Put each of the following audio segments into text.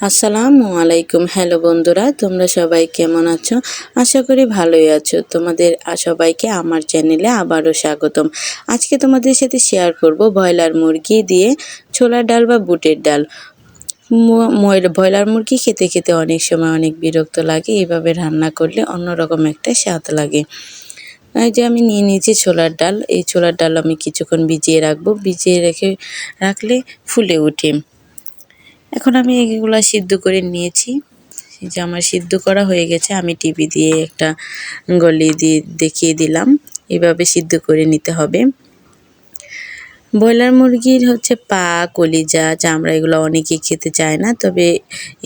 আসসালামু আলাইকুম। হ্যালো বন্ধুরা, তোমরা সবাই কেমন আছো? আশা করি ভালোই আছো। তোমাদের সবাইকে আমার চ্যানেলে আবারও স্বাগতম। আজকে তোমাদের সাথে শেয়ার করব ব্রয়লার মুরগি দিয়ে ছোলার ডাল বা বুটের ডাল। ব্রয়লার মুরগি খেতে খেতে অনেক সময় অনেক বিরক্ত লাগে, এভাবে রান্না করলে অন্যরকম একটা স্বাদ লাগে। এই যে আমি নিয়ে নিয়েছি ছোলার ডাল। এই ছোলার ডাল আমি কিছুক্ষণ ভিজিয়ে রাখবো। ভিজিয়ে রাখলে ফুলে ওঠে। এখন আমি এগুলা সিদ্ধ করে নিয়েছি। এই যে আমার সিদ্ধ করা হয়ে গেছে। আমি টিভি দিয়ে একটা গলি দিয়ে দেখিয়ে দিলাম। এভাবে সিদ্ধ করে নিতে হবে। ব্রয়লার মুরগির হচ্ছে পা, কলিজা, চামড়া এগুলো অনেকেই খেতে চায় না। তবে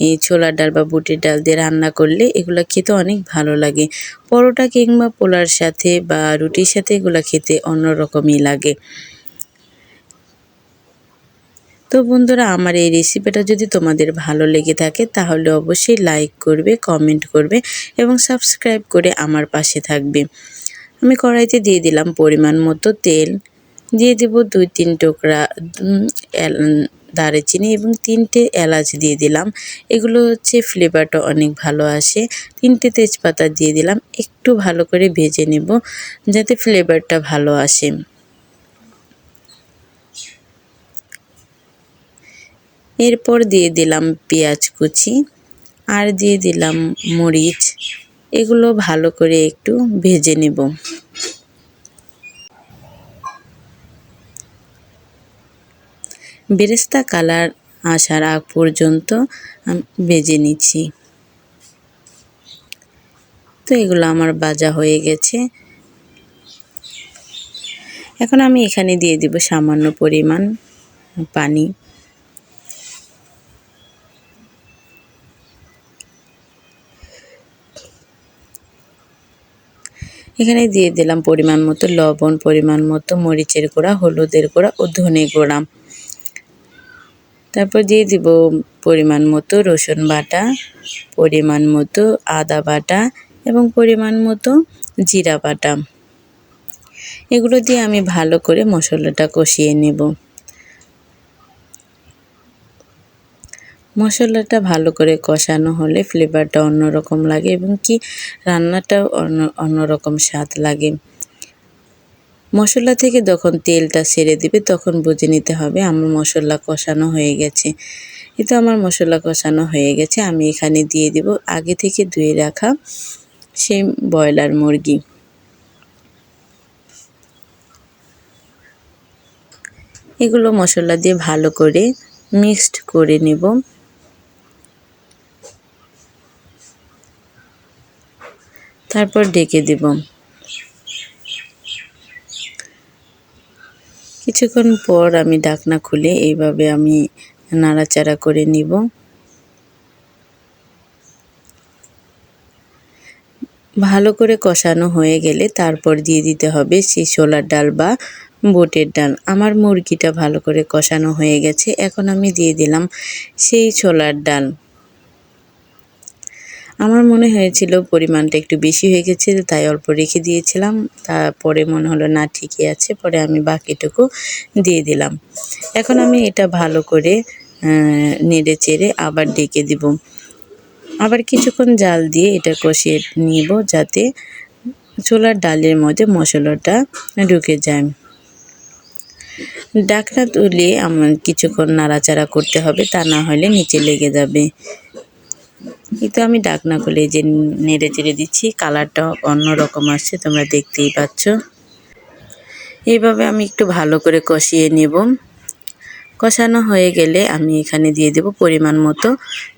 এই ছোলার ডাল বা বুটের ডাল দিয়ে রান্না করলে এগুলো খেতে অনেক ভালো লাগে। পরোটা কিংবা পোলার সাথে বা রুটির সাথে এগুলো খেতে অন্যরকমই লাগে। তো বন্ধুরা, আমার এই রেসিপিটা যদি তোমাদের ভালো লেগে থাকে তাহলে অবশ্যই লাইক করবে, কমেন্ট করবে এবং সাবস্ক্রাইব করে আমার পাশে থাকবে। আমি কড়াইতে দিয়ে দিলাম পরিমাণ মতো তেল, দিয়ে দেব 2-3 টুকরা দারুচিনি এবং 3টে এলাচ দিয়ে দিলাম। এগুলো হচ্ছে ফ্লেভারটা অনেক ভালো আসে। 3টে তেজপাতা দিয়ে দিলাম। একটু ভালো করে ভেজে নেব যাতে ফ্লেভারটা ভালো আসে। এরপর দিয়ে দিলাম পেঁয়াজ কুচি আর দিয়ে দিলাম মরিচ। এগুলো ভালো করে একটু ভেজে নেব। বেরেস্তা কালার আসার আগ পর্যন্ত ভেজে নিচ্ছি। তো এগুলো আমার ভাজা হয়ে গেছে। এখন আমি এখানে দিয়ে দিব সামান্য পরিমাণ পানি। এখানে দিয়ে দিলাম পরিমাণ মতো লবণ, পরিমাণ মতো মরিচের গুঁড়া, হলুদের গুঁড়া ও ধনে গুঁড়া। তারপর দিয়ে দিব পরিমাণ মতো রসুন বাটা, পরিমাণ মতো আদা বাটা এবং পরিমাণ মতো জিরা বাটা। এগুলো দিয়ে আমি ভালো করে মশলাটা কষিয়ে নেব। মশলাটা ভালো করে কষানো হলে ফ্লেভারটা অন্যরকম লাগে এবং কি রান্নাটাও অন্যরকম স্বাদ লাগে। মশলা থেকে যখন তেলটা ছেড়ে দিবে তখন বুঝে নিতে হবে আমার মশলা কষানো হয়ে গেছে। এই তো আমার মশলা কষানো হয়ে গেছে। আমি এখানে দিয়ে দিব আগে থেকে ধুয়ে রাখা সেই ব্রয়লার মুরগি। এগুলো মশলা দিয়ে ভালো করে মিক্সড করে নেব। তারপর ঢেকে দেব। কিছুক্ষণ পর আমি ঢাকনা খুলে এইভাবে আমি নাড়াচাড়া করে নিব। ভালো করে কষানো হয়ে গেলে তারপর দিয়ে দিতে হবে সেই ছোলার ডাল বা বুটের ডাল। আমার মুরগিটা ভালো করে কষানো হয়ে গেছে। এখন আমি দিয়ে দিলাম সেই ছোলার ডাল। আমার মনে হয়েছিল পরিমাণটা একটু বেশি হয়ে গেছে, তাই অল্প রেখে দিয়েছিলাম। তারপরে মনে হলো না, ঠিকই আছে, পরে আমি বাকিটুকু দিয়ে দিলাম। এখন আমি এটা ভালো করে নেড়ে চেড়ে আবার ঢেকে দিব। আবার কিছুক্ষণ জাল দিয়ে এটা কষিয়ে নিব যাতে ছোলার ডালের মধ্যে মশলাটা ঢুকে যায়। ঢাকনা তুলে আমার কিছুক্ষণ নাড়াচাড়া করতে হবে, তা না হলে নিচে লেগে যাবে। কিন্তু আমি ঢাকনা খুলে যে নেড়ে চেড়ে দিচ্ছি, কালারটা অন্যরকম আসছে, তোমরা দেখতেই পাচ্ছ। এইভাবে আমি একটু ভালো করে কষিয়ে নেব। কষানো হয়ে গেলে আমি এখানে দিয়ে দেব পরিমাণ মতো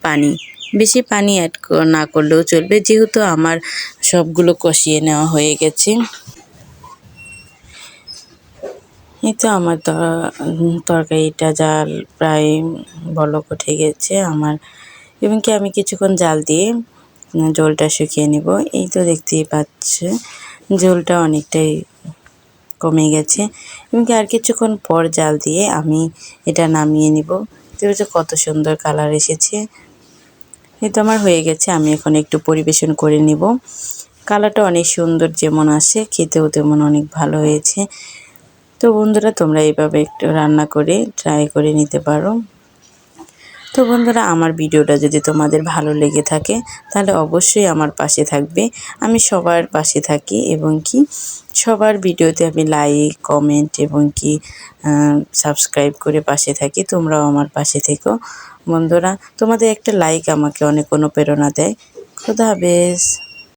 পানি। বেশি পানি অ্যাড না করলেও চলবে, যেহেতু আমার সবগুলো কষিয়ে নেওয়া হয়ে গেছে। এই তো আমার তরকারিটা জাল প্রায় বলক উঠে গেছে আমার, এবং কি আমি কিছুক্ষণ জাল দিয়ে ঝোলটা শুকিয়ে নেব। এই তো দেখতেই পাচ্ছে ঝোলটা অনেকটাই কমে গেছে, এবং কি আর কিছুক্ষণ পর জাল দিয়ে আমি এটা নামিয়ে নিব। দেখো কত সুন্দর কালার এসেছে। এই তো আমার হয়ে গেছে। আমি এখন একটু পরিবেশন করে নিব। কালারটা অনেক সুন্দর যেমন আসে, খেতেও তেমন অনেক ভালো হয়েছে। তো বন্ধুরা, তোমরা এইভাবে একটু রান্না করে ট্রাই করে নিতে পারো। তো বন্ধুরা, আমার ভিডিওটা যদি তোমাদের ভালো লেগে থাকে তাহলে অবশ্যই আমার পাশে থাকবে। আমি সবার পাশে থাকি এবং কি সবার ভিডিওতে আমি লাইক, কমেন্ট এবং কি সাবস্ক্রাইব করে পাশে থাকি। তোমরাও আমার পাশে থেকো বন্ধুরা। তোমাদের একটা লাইক আমাকে অনেক অনুপ্রেরণা দেয়। খোদা হাফেজ।